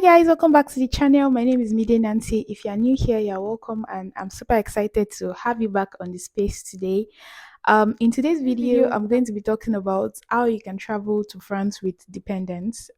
Guys, welcome back to the channel. My name is Mide Nancy. If you are new here, you're welcome, and I'm super excited to have you back on the space today. In today's video, I'm going to be talking about how you can travel to France with dependents,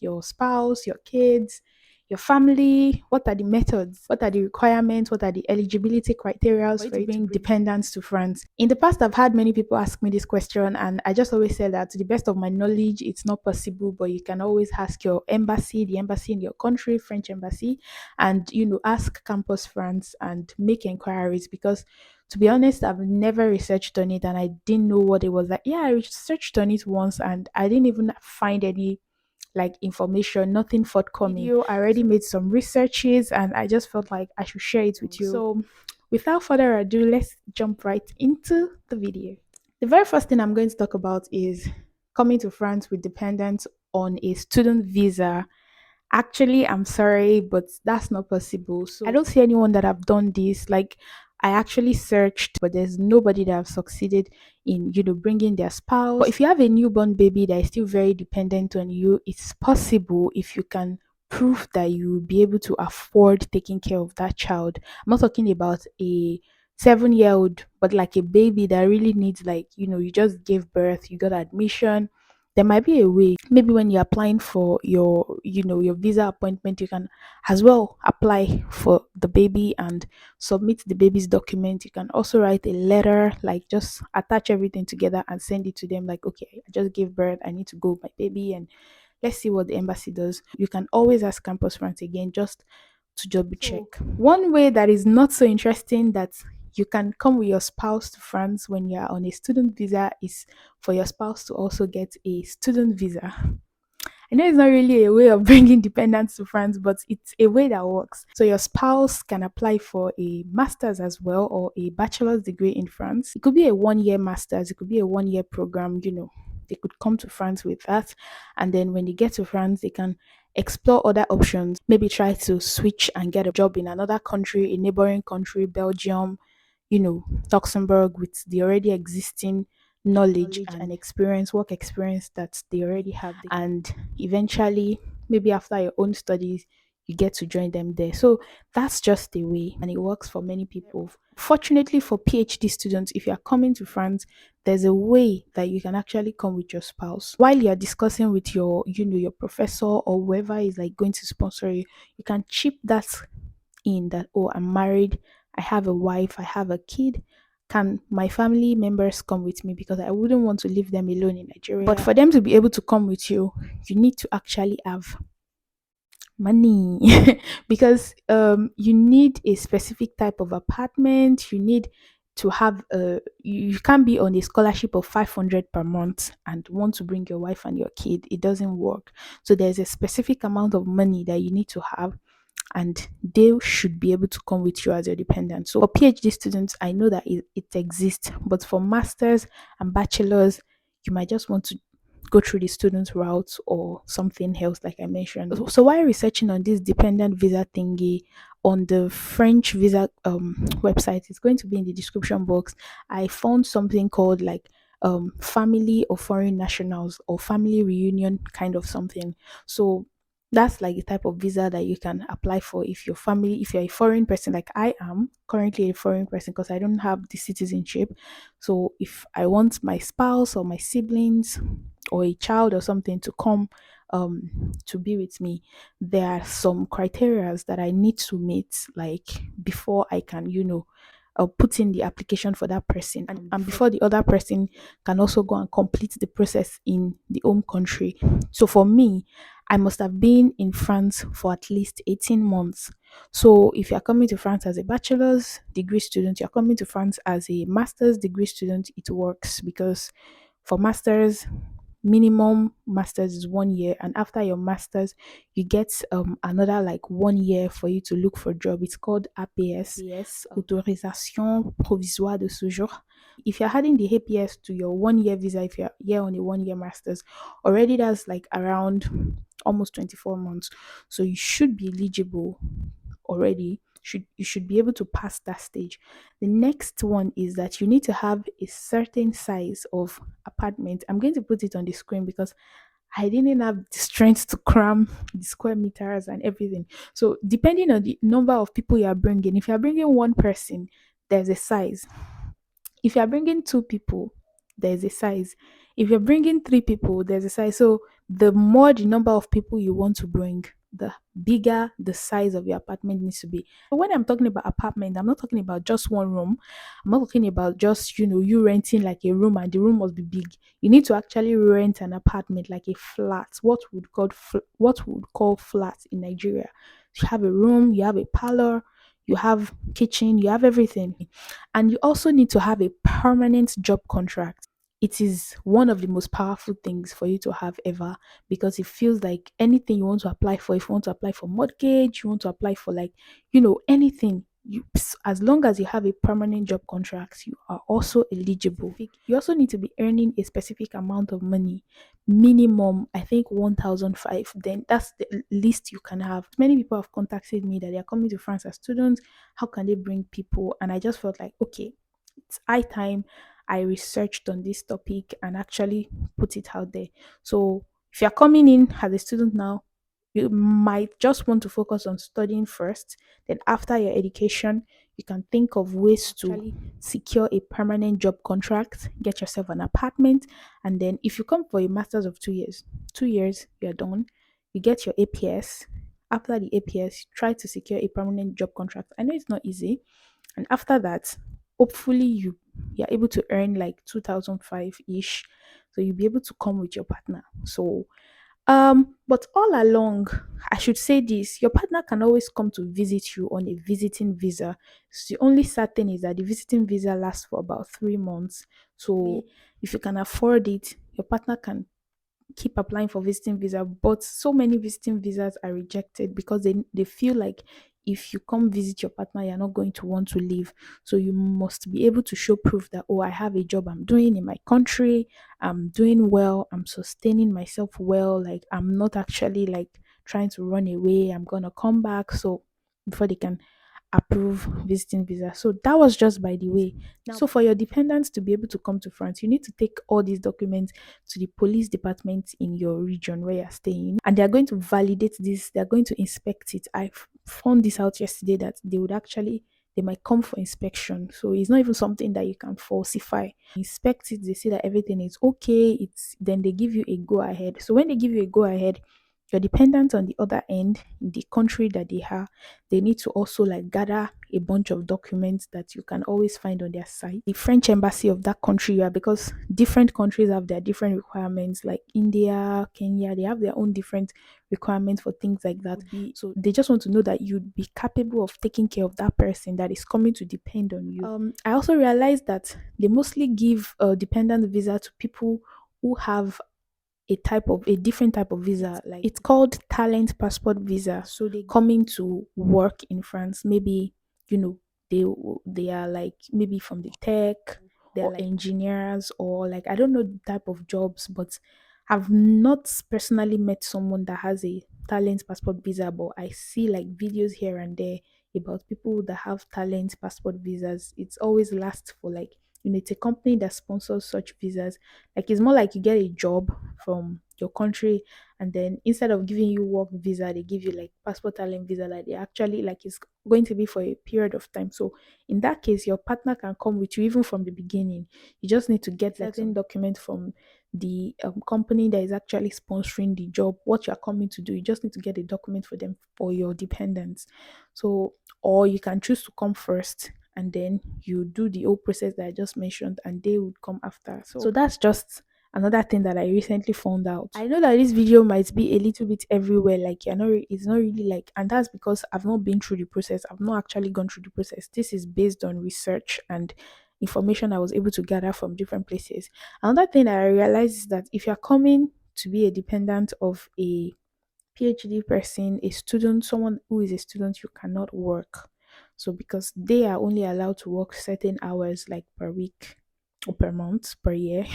your spouse, your kids, your family. What are the methods? What are the requirements? What are the eligibility criteria for you to bring dependents to France? In the past, I've had many people ask me this question, and I just always say that to the best of my knowledge, it's not possible, but you can always ask your embassy, the embassy in your country, French embassy, and ask Campus France and make inquiries because to be honest, I've never researched on it and I didn't know what it was like. Yeah, I researched on it once and I didn't even find any like information, nothing forthcoming. I already made some researches and I just felt like I should share it with you. So without further ado, let's jump right into the video. The very first thing I'm going to talk about is coming to France with dependents on a student visa. Actually, I'm sorry, but that's not possible. So I don't see anyone that have done this. Like I actually searched, but there's nobody that have succeeded in, bringing their spouse. But if you have a newborn baby that is still very dependent on you, it's possible if you can prove that you will be able to afford taking care of that child. I'm not talking about a 7-year-old, but like a baby that really needs like, you just gave birth, you got admission, there might be a way maybe when you're applying for your visa appointment you can as well apply for the baby and submit the baby's document. You can also write a letter, like just attach everything together and send it to them like, okay, I just gave birth, I need to go with my baby, and let's see what the embassy does. You can always ask Campus France again just to double check. One way that is not so interesting that you can come with your spouse to France when you're on a student visa is for your spouse to also get a student visa. I know it's not really a way of bringing dependents to France, but it's a way that works. So your spouse can apply for a master's as well or a bachelor's degree in France. It could be a 1-year master's, it could be a 1-year program, They could come to France with that. And then when they get to France, they can explore other options, maybe try to switch and get a job in another country, a neighboring country, Belgium, Luxembourg, with the already existing knowledge and experience, work experience that they already have. And eventually, maybe after your own studies, you get to join them there. So that's just a way, and it works for many people. Fortunately for PhD students, if you are coming to France, there's a way that you can actually come with your spouse. While you're discussing with your professor or whoever is like going to sponsor you, you can chip that in that, oh, I'm married, I have a wife, I have a kid. Can my family members come with me? Because I wouldn't want to leave them alone in Nigeria. But for them to be able to come with you, you need to actually have money because you need a specific type of apartment. You need to have you can't be on a scholarship of 500 per month and want to bring your wife and your kid. It doesn't work. So there's a specific amount of money that you need to have, and they should be able to come with you as your dependent. So for PhD students, I know that it exists, but for masters and bachelors, you might just want to go through the student route or something else, like I mentioned. So while researching on this dependent visa thingy on the French visa website, it's going to be in the description box. I found something called like family or foreign nationals or family reunion kind of something. So that's like the type of visa that you can apply for if your family, if you're a foreign person, like I am currently a foreign person because I don't have the citizenship. So if I want my spouse or my siblings or a child or something to come to be with me, there are some criterias that I need to meet like before I can, put in the application for that person, and before the other person can also go and complete the process in the home country. So for me, I must have been in France for at least 18 months. So if you're coming to France as a bachelor's degree student, you're coming to France as a master's degree student, it works because for masters, minimum masters is 1 year, and after your masters you get another like 1 year for you to look for a job. It's called APS, autorisation provisoire de séjour. If you're adding the APS to your 1-year visa, if you're here on a 1-year masters, already that's like around almost 24 months, so you should be eligible already. You should be able to pass that stage. The next one is that you need to have a certain size of apartment. I'm going to put it on the screen because I didn't have the strength to cram the square meters and everything. So depending on the number of people you are bringing, if you are bringing one person, there's a size. If you're bringing two people, there's a size. If you're bringing three people, there's a size. So the more the number of people you want to bring, the bigger the size of your apartment needs to be. So when I'm talking about apartment, I'm not talking about just one room. I'm not talking about just, you renting like a room and the room must be big. You need to actually rent an apartment like a flat. What would call flat in Nigeria. You have a room, you have a parlor, you have kitchen, you have everything. And you also need to have a permanent job contract. It is one of the most powerful things for you to have ever, because it feels like anything you want to apply for, if you want to apply for mortgage, you want to apply for like, anything, as long as you have a permanent job contract, you are also eligible. You also need to be earning a specific amount of money, minimum, I think 1,005. Then that's the least you can have. Many people have contacted me that they are coming to France as students. How can they bring people? And I just felt like, okay, it's high time I researched on this topic and actually put it out there. So if you're coming in as a student now, you might just want to focus on studying first. Then after your education, you can think of ways to actually secure a permanent job contract, get yourself an apartment, and then if you come for a master's of 2 years, 2 years you're done, you get your APS. After the APS, try to secure a permanent job contract. I know it's not easy, and after that, hopefully you're able to earn like 2005 ish, so you'll be able to come with your partner. So but all along, I should say this, your partner can always come to visit you on a visiting visa. So the only sad thing is that the visiting visa lasts for about 3 months. So if you can afford it, your partner can keep applying for visiting visa, but so many visiting visas are rejected because they feel like if you come visit your partner, you're not going to want to leave. So you must be able to show proof that, oh, I have a job I'm doing in my country, I'm doing well, I'm sustaining myself well, like I'm not actually like trying to run away, I'm gonna come back. So before they can approve visiting visa. So that was just by the way. Now, so for your dependents to be able to come to France, you need to take all these documents to the police department in your region where you're staying, and they're going to validate this, they're going to inspect it. Found this out yesterday that they might come for inspection. So it's not even something that you can falsify. Inspect it, they see that everything is okay, it's then they give you a go ahead. So when they give you a go ahead, your dependents on the other end, in the country that they are, they need to also like gather a bunch of documents that you can always find on their site. The French embassy of that country you are, because different countries have their different requirements, like India, Kenya, they have their own different requirements for things like that. So they just want to know that you'd be capable of taking care of that person that is coming to depend on you. I also realized that they mostly give a dependent visa to people who have a different type of visa, like it's called talent passport visa. So they coming to work in France, maybe, you know they are like maybe from the tech, they're like engineers, or like I don't know the type of jobs, but I've not personally met someone that has a talent passport visa, but I see like videos here and there about people that have talent passport visas. It's always lasts for like, it's a company that sponsors such visas. Like it's more like you get a job from your country, and then instead of giving you work visa, they give you like passport talent visa, like they actually like it's going to be for a period of time. So in that case, your partner can come with you even from the beginning. You just need to get like certain document from the company that is actually sponsoring the job, what you're coming to do. You just need to get a document for them for your dependents. So, or you can choose to come first, and then you do the whole process that I just mentioned, and they would come after. So that's just another thing that I recently found out. I know that this video might be a little bit everywhere, like it's not really like, and that's because I've not been through the process. I've not actually gone through the process. This is based on research and information I was able to gather from different places. Another thing that I realized is that if you're coming to be a dependent of a PhD person, a student, someone who is a student, you cannot work. So because they are only allowed to work certain hours like per week or per month, per year.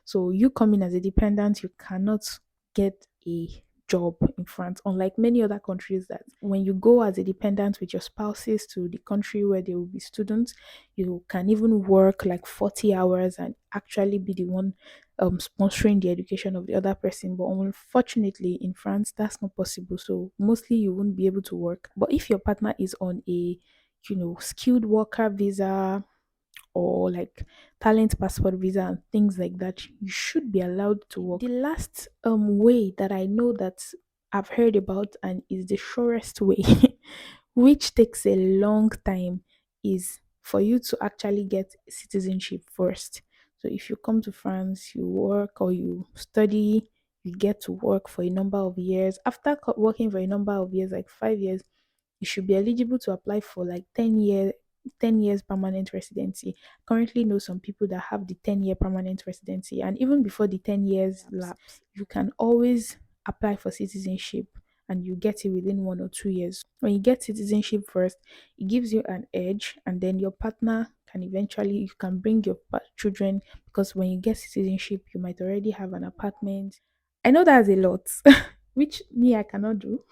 So you come in as a dependent, you cannot get a job in France, unlike many other countries that when you go as a dependent with your spouses to the country where they will be students, you can even work like 40 hours and actually be the one sponsoring the education of the other person. But unfortunately, in France, that's not possible. So mostly you won't be able to work. But if your partner is on a skilled worker visa or like talent passport visa and things like that, you should be allowed to work. The last way that I know that I've heard about and is the surest way, which takes a long time, is for you to actually get citizenship first. So if you come to France, you work or you study, you get to work for a number of years. After working for a number of years, like 5 years, you should be eligible to apply for like 10 years permanent residency. Currently know some people that have the 10-year permanent residency, and even before the 10 years lapse, you can always apply for citizenship and you get it within 1 or 2 years. When you get citizenship first, it gives you an edge, and then your partner can eventually, you can bring your children, because when you get citizenship, you might already have an apartment. I know that's a lot, which me I cannot do.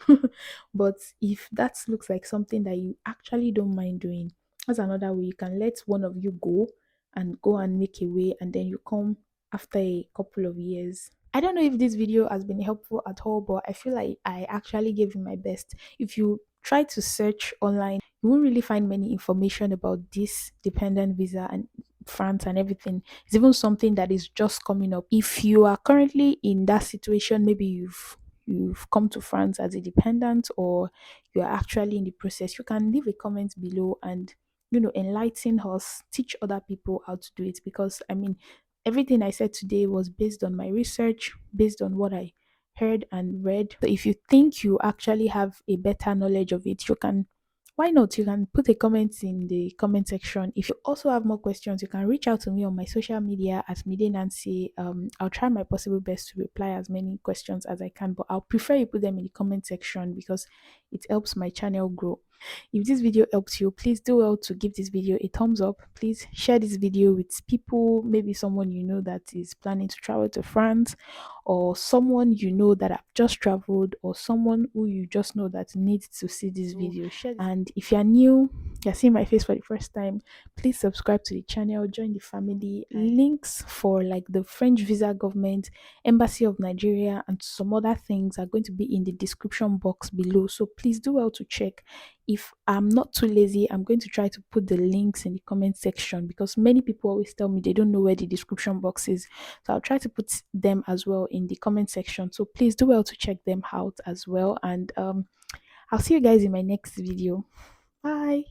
But if that looks like something that you actually don't mind doing, that's another way. You can let one of you go and make a way, and then you come after a couple of years. I don't know if this video has been helpful at all, but I feel like I actually gave you my best. If you try to search online, you won't really find many information about this dependent visa and France and everything. It's even something that is just coming up. If you are currently in that situation, maybe you've come to France as a dependent, or you are actually in the process, you can leave a comment below and enlighten us, teach other people how to do it. Because I mean, everything I said today was based on my research, based on what I heard and read. So if you think you actually have a better knowledge of it, you can, why not? You can put a comment in the comment section. If you also have more questions, you can reach out to me on my social media at Mide Nancy. I'll try my possible best to reply as many questions as I can, but I'll prefer you put them in the comment section because it helps my channel grow. If this video helps you, please do well to give this video a thumbs up. Please share this video with people, maybe someone you know that is planning to travel to France, or someone you know that have just traveled, or someone who you just know that needs to see this video. Share this. And if you're new, you're seeing my face for the first time, please subscribe to the channel, join the family. Links for like the French visa government, Embassy of Nigeria, and some other things are going to be in the description box below, so please do well to check. If I'm not too lazy, I'm going to try to put the links in the comment section, because many people always tell me they don't know where the description box is. So I'll try to put them as well in the comment section. So please do well to check them out as well. And I'll see you guys in my next video. Bye.